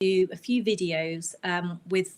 do a few videos with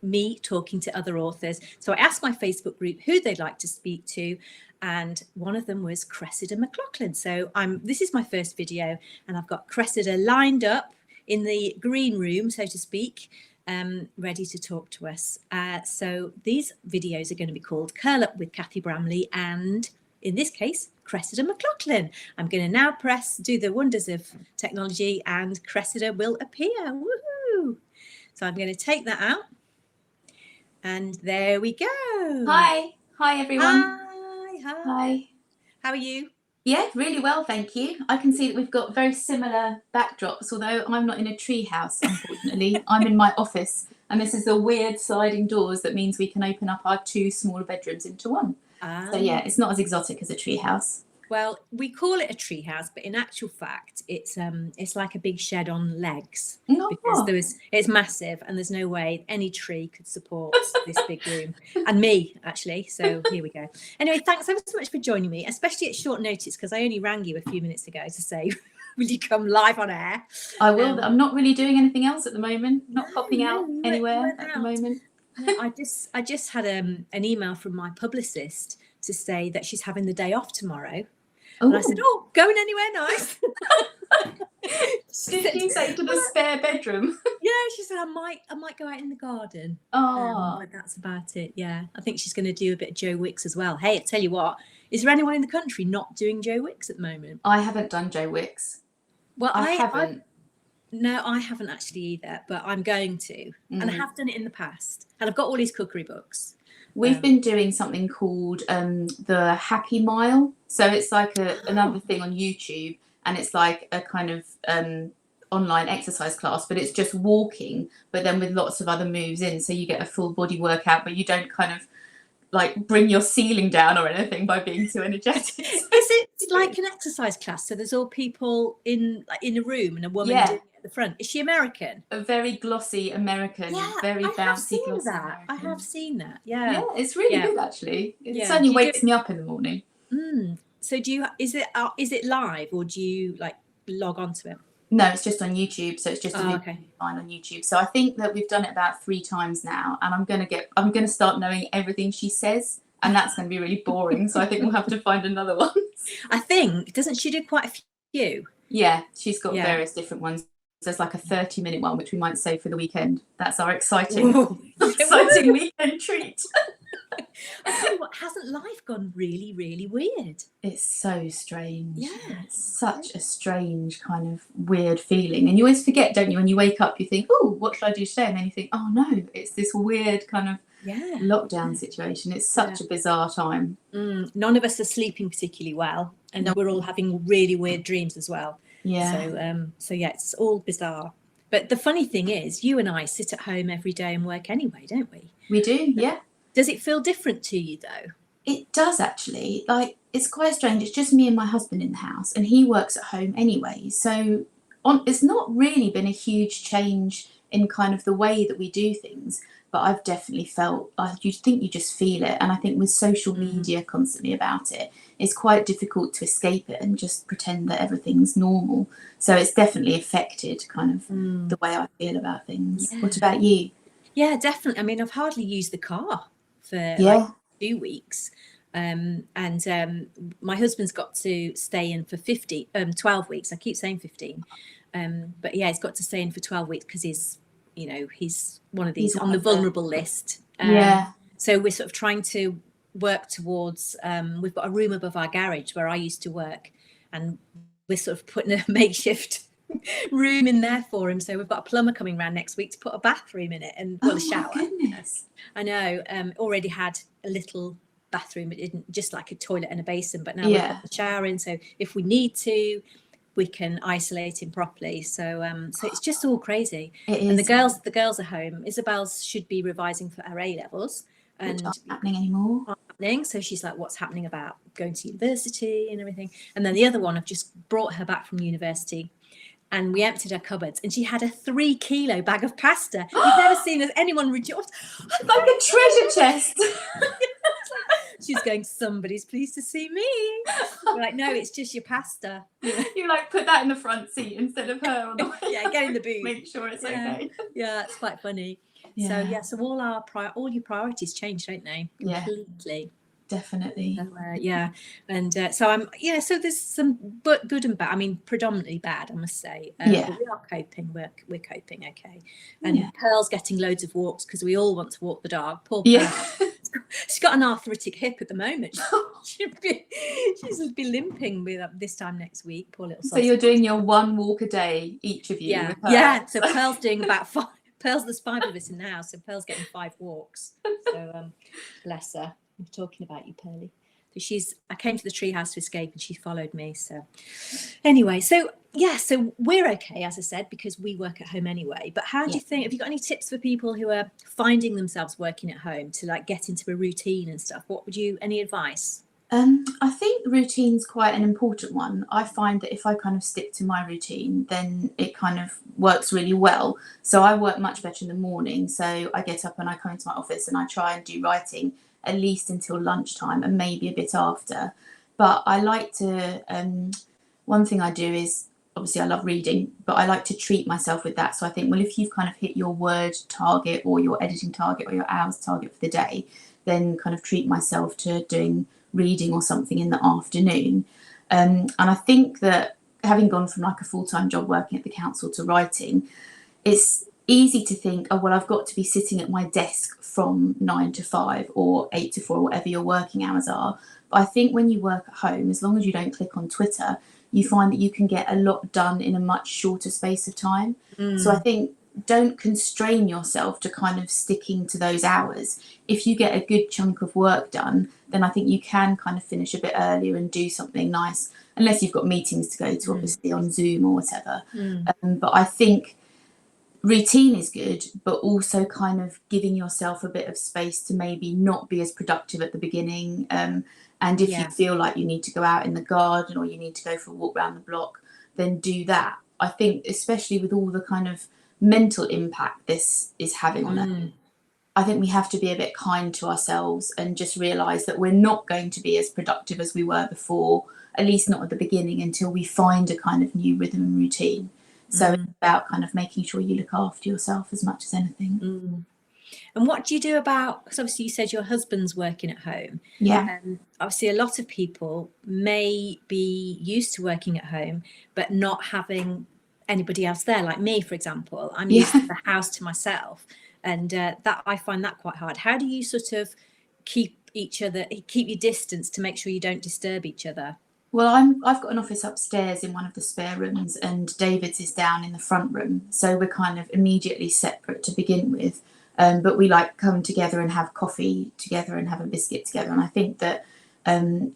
me talking to other authors. So I asked my Facebook group who they'd like to speak to, and one of them was Cressida McLaughlin. So this is my first video, and I've got Cressida lined up in the green room, so to speak, ready to talk to us. So these videos are going to be called Curl Up with Cathy Bramley and, in this case, Cressida McLaughlin. I'm going to now do the wonders of technology, and Cressida will appear. Woohoo! So I'm going to take that out. And there we go. Hi everyone. Hi. How are you? Yeah, really well, thank you. I can see that we've got very similar backdrops, although I'm not in a tree house, unfortunately. I'm in my office, and this is the weird sliding doors that means we can open up our two smaller bedrooms into one. So yeah, it's not as exotic as a tree house. Well, we call it a tree house, but in actual fact, it's like a big shed on legs, because it's massive, and there's no way any tree could support this big room, and me actually. So here we go. Anyway, thanks ever so much for joining me, especially at short notice, because I only rang you a few minutes ago to say, will you come live on air? I will. I'm not really doing anything else at the moment. Not popping out anywhere at the moment. No, I just had an email from my publicist to say that she's having the day off tomorrow. And I said, oh, going anywhere nice? Did you say to the spare bedroom? Yeah, she said, I might go out in the garden. But that's about it. Yeah, I think she's going to do a bit of Joe Wicks as well. Hey, I tell you what, is there anyone in the country not doing Joe Wicks at the moment? I haven't done Joe Wicks. Well, I haven't. No, I haven't actually either, but I'm going to. And I have done it in the past. And I've got all his cookery books. We've been doing something called the Happy Mile. So it's like another thing on YouTube, and it's like a kind of online exercise class, but it's just walking, but then with lots of other moves in. So you get a full body workout, but you don't kind of like bring your ceiling down or anything by being too energetic. Is it like an exercise class? So there's all people in a room and a woman doing it at the front. Is she American? A very glossy American, very bouncy. I have seen that. Yeah, it's really good actually. It certainly wakes me up in the morning. So is it live, or do you like log on to it? No, it's just on YouTube. So it's just a video fine on YouTube. So I think that we've done it about 3 times now, and I'm gonna start knowing everything she says, and that's going to be really boring. So I think we'll have to find another one. I think, doesn't she do quite a few? Yeah, she's got various different ones. There's like a 30-minute one, which we might save for the weekend. That's our exciting weekend treat. I tell you what, hasn't life gone really, really weird? It's so strange. Yeah. It's such a strange kind of weird feeling. And you always forget, don't you? When you wake up, you think, oh, what should I do today? And then you think, oh no, it's this weird kind of lockdown situation. It's such a bizarre time. None of us are sleeping particularly well, and we're all having really weird dreams as well. Yeah. So yeah, it's all bizarre. But the funny thing is, you and I sit at home every day and work anyway, don't we? We do, yeah. Does it feel different to you though? It does actually. Like, it's quite strange. It's just me and my husband in the house, and he works at home anyway. So it's not really been a huge change in kind of the way that we do things, but I've definitely felt, you think you just feel it. And I think with social media constantly about it, it's quite difficult to escape it and just pretend that everything's normal. So it's definitely affected kind of the way I feel about things. Yeah. What about you? Yeah, definitely. I mean, I've hardly used the car for like 2 weeks. And my husband's got to stay in for 12 weeks. I keep saying 15. But yeah, he's got to stay in for 12 weeks because he's one of these on the vulnerable list. So we're sort of trying to work towards, we've got a room above our garage where I used to work, and we're sort of putting a makeshift room in there for him. So we've got a plumber coming around next week to put a bathroom in it, and a shower. Goodness. I know. Already had a little bathroom. It didn't, just like a toilet and a basin, but now we've got the shower in. So if we need to, we can isolate him properly. So it's just all crazy. And the girls are home. Isabel's should be revising for her A levels, and which aren't happening anymore. So she's like, what's happening about going to university and everything? And then the other one, I've just brought her back from university, and we emptied her cupboards, and she had a 3-kilo bag of pasta. You've never seen anyone rejoice. Like a treasure chest. She's going, somebody's pleased to see me. We're like, no, it's just your pasta. You like put that in the front seat instead of her on the way. Yeah, get in the boot. Make sure it's okay. Yeah, it's quite funny. Yeah. So all your priorities change, don't they? Completely. Definitely. So, and so I'm so there's some but good and bad. I mean, predominantly bad, I must say. But we are coping. We're coping okay. And Pearl's getting loads of walks because we all want to walk the dog. Poor Pearl. She's got an arthritic hip at the moment. She'll be limping with this time next week. Poor little. So you're doing your 1 walk a day, each of you. Yeah, yeah. So Pearl's doing about 5. There's 5 of us in the house, so Pearl's getting 5 walks. So bless her. I'm talking about you, Pearly. So I came to the treehouse to escape and she followed me. So anyway, so we're okay, as I said, because we work at home anyway. But how do you think, have you got any tips for people who are finding themselves working at home to like get into a routine and stuff? Any advice? I think routine's quite an important one. I find that if I kind of stick to my routine, then it kind of works really well. So I work much better in the morning. So I get up and I come into my office and I try and do writing at least until lunchtime and maybe a bit after. But I like to, one thing I do is, obviously I love reading, but I like to treat myself with that. So I think, well, if you've kind of hit your word target or your editing target or your hours target for the day, then kind of treat myself to doing reading or something in the afternoon. And I think that having gone from like a full-time job working at the council to writing, it's easy to think, oh, well, I've got to be sitting at my desk from 9 to 5 or 8 to 4, whatever your working hours are. But I think when you work at home, as long as you don't click on Twitter, you find that you can get a lot done in a much shorter space of time. So I think don't constrain yourself to kind of sticking to those hours. If you get a good chunk of work done, then I think you can kind of finish a bit earlier and do something nice, unless you've got meetings to go to, obviously on Zoom or whatever. But I think routine is good, but also kind of giving yourself a bit of space to maybe not be as productive at the beginning. And if you feel like you need to go out in the garden or you need to go for a walk around the block, then do that. I think especially with all the kind of mental impact this is having on us, I think we have to be a bit kind to ourselves and just realise that we're not going to be as productive as we were before, at least not at the beginning, until we find a kind of new rhythm and routine. So it's about kind of making sure you look after yourself as much as anything. And what do you do about, because obviously you said your husband's working at home. Obviously a lot of people may be used to working at home, but not having anybody else there, like me, for example. I'm used to the house to myself. And that I find that quite hard. How do you sort of keep your distance to make sure you don't disturb each other? Well, I've got an office upstairs in one of the spare rooms and David's is down in the front room. So we're kind of immediately separate to begin with. But we like come together and have coffee together and have a biscuit together. And I think that I'm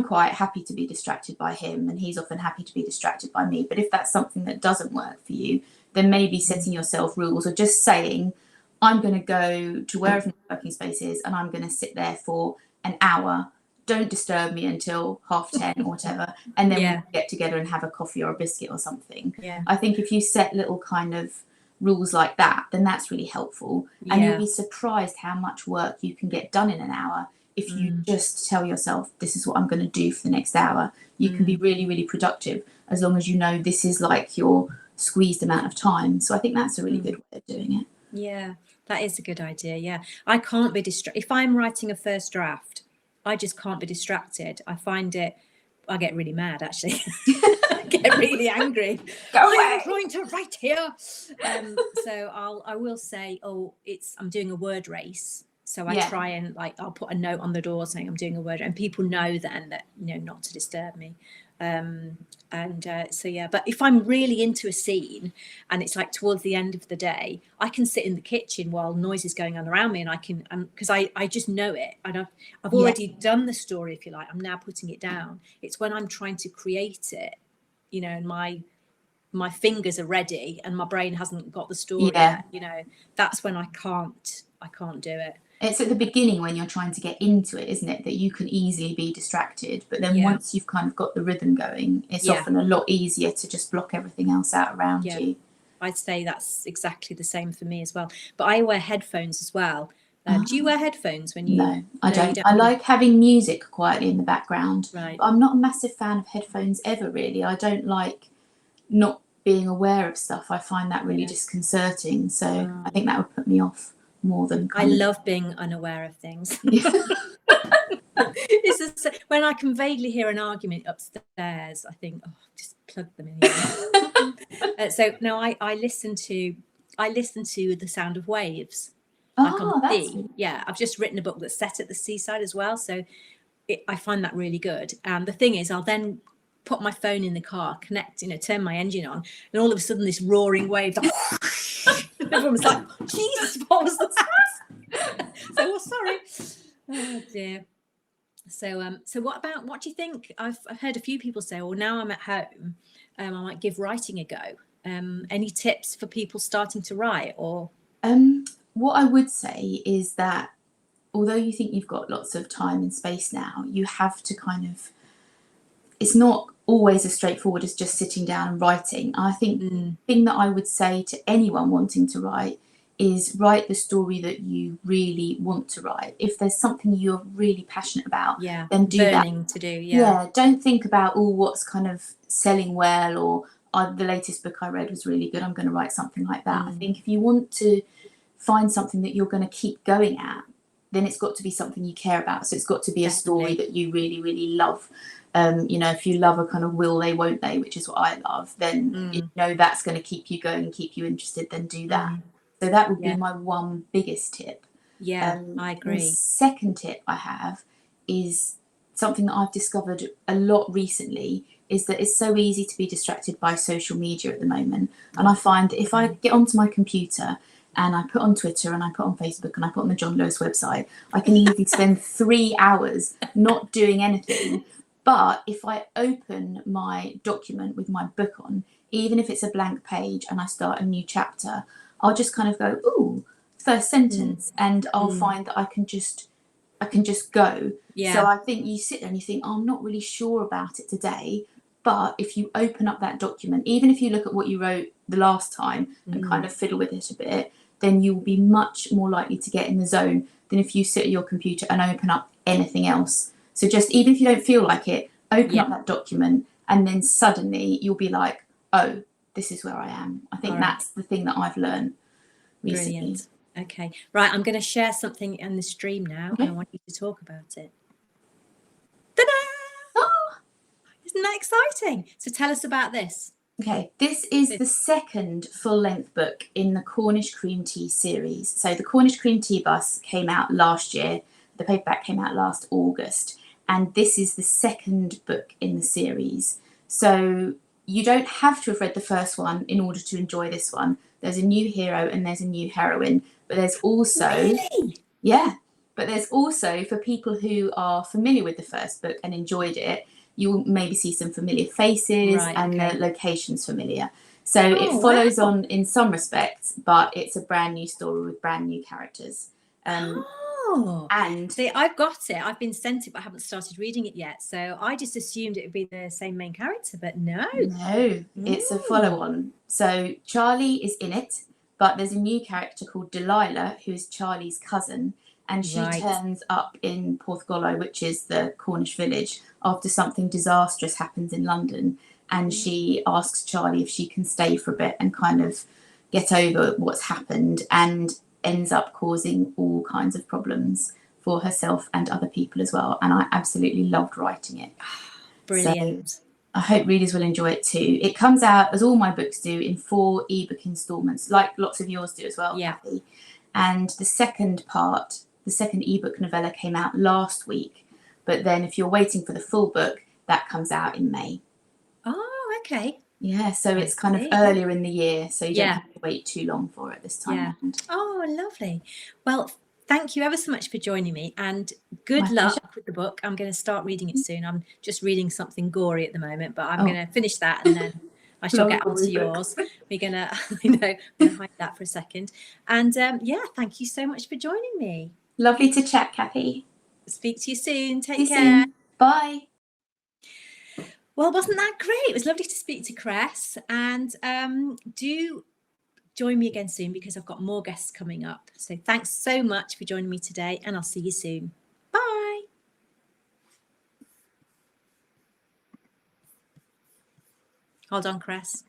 quite happy to be distracted by him and he's often happy to be distracted by me. But if that's something that doesn't work for you, then maybe setting yourself rules or just saying, I'm going to go to wherever my working space is and I'm going to sit there for an hour. Don't disturb me until 10:30 or whatever. And then we'll get together and have a coffee or a biscuit or something. I think if you set little kind of rules like that, then that's really helpful. And you'll be surprised how much work you can get done in an hour. If you just tell yourself, this is what I'm going to do for the next hour, you can be really, really productive as long as you know this is like your squeezed amount of time. So I think that's a really good way of doing it. Yeah, that is a good idea. Yeah, I can't be distracted. If I'm writing a first draft, I just can't be distracted. I get really mad, actually. I get really angry. Go away. I'm trying to write here. So I will say, I'm doing a word race. So I try and I'll put a note on the door saying I'm doing a word, and people know then that, not to disturb me. But if I'm really into a scene and it's like towards the end of the day, I can sit in the kitchen while noise is going on around me, and I can, because I just know it. And I've already done the story, if you like. I'm now putting it down. It's when I'm trying to create it, and my fingers are ready and my brain hasn't got the story yet, that's when I can't do it. It's at the beginning when you're trying to get into it, isn't it, that you can easily be distracted. But then once you've kind of got the rhythm going, it's often a lot easier to just block everything else out around you. I'd say that's exactly the same for me as well. But I wear headphones as well, Do you wear headphones when you? No, I No, you don't. don't. I like having music quietly in the background. Right. But I'm not a massive fan of headphones ever, really. I don't like not being aware of stuff. I find that really disconcerting. So I think that would put me off more than I love being unaware of things. Yeah. It's just, when I can vaguely hear an argument upstairs, I think, oh, just plug them in. So no, I listen to the sound of waves. Like on the that's sea. Yeah, I've just written a book that's set at the seaside as well, so I find that really good. And the thing is, I'll then put my phone in the car, connect, turn my engine on, and all of a sudden this roaring wave, everyone's like, Jesus, what was that? So, sorry. Oh dear. So what do you think? I've heard a few people say, well, now I'm at home, I might give writing a go. Any tips for people starting to write? Or what I would say is that although you think you've got lots of time and space now, you have to it's not always as straightforward as just sitting down and writing. I think the thing that I would say to anyone wanting to write is write the story that you really want to write. If there's something you're really passionate about, then do burning that. to do. Yeah, don't think about what's kind of selling well, or the latest book I read was really good, I'm going to write something like that. I think if you want to find something that you're going to keep going at, then it's got to be something you care about. So it's got to be a story that you really, really love. If you love a kind of will they, won't they, which is what I love, then that's going to keep you going, keep you interested, then do that. So that would be my one biggest tip. Yeah, I agree. The second tip I have is something that I've discovered a lot recently, is that it's so easy to be distracted by social media at the moment. And I find that if I get onto my computer and I put on Twitter and I put on Facebook and I put on the John Lewis website, I can easily spend 3 hours not doing anything. But if I open my document with my book on, even if it's a blank page and I start a new chapter, I'll just kind of go, ooh, first sentence, and I'll find that I can just go. Yeah. So I think you sit there and you think, oh, I'm not really sure about it today. But if you open up that document, even if you look at what you wrote the last time and kind of fiddle with it a bit, then you will be much more likely to get in the zone than if you sit at your computer and open up anything else. So just, even if you don't feel like it, open up that document, and then suddenly you'll be like, oh, this is where I am. I think that's the thing that I've learned recently. Brilliant. Okay. Right, I'm going to share something in the stream now, and I want you to talk about it. Ta-da! Oh! Isn't that exciting? So tell us about this. Okay, this is the second full-length book in the Cornish Cream Tea series. So the Cornish Cream Tea Bus came out last year. The paperback came out last August. And this is the second book in the series. So you don't have to have read the first one in order to enjoy this one. There's a new hero and there's a new heroine. But there's also... Really? Yeah. But there's also, for people who are familiar with the first book and enjoyed it, you will maybe see some familiar faces and the locations familiar. So it follows on in some respects, but it's a brand new story with brand new characters. And see, I've got it. I've been sent it, but I haven't started reading it yet. So I just assumed it would be the same main character, but no. No, it's a follow-on. So Charlie is in it, but there's a new character called Delilah, who is Charlie's cousin, and she turns up in Porthgollo, which is the Cornish village, after something disastrous happens in London, and she asks Charlie if she can stay for a bit and kind of get over what's happened, and ends up causing all kinds of problems for herself and other people as well. And I absolutely loved writing it. Brilliant. So I hope readers will enjoy it too. It comes out, as all my books do, in 4 ebook installments, like lots of yours do as well, Cathy. And the second ebook novella came out last week. But then if you're waiting for the full book, that comes out in May. Oh, okay. Yeah, so it's kind of earlier in the year, so you don't have to wait too long for it this time around. Oh, lovely. Well, thank you ever so much for joining me, and good luck with the book. I'm going to start reading it soon. I'm just reading something gory at the moment, but I'm going to finish that, and then I shall get on to yours. We're going to, I'm going to hide that for a second. And thank you so much for joining me. Lovely to chat, Cathy. Speak to you soon. Take care. Soon. Bye. Well, wasn't that great? It was lovely to speak to Cress, and do join me again soon because I've got more guests coming up. So thanks so much for joining me today, and I'll see you soon. Bye. Hold on, Cress.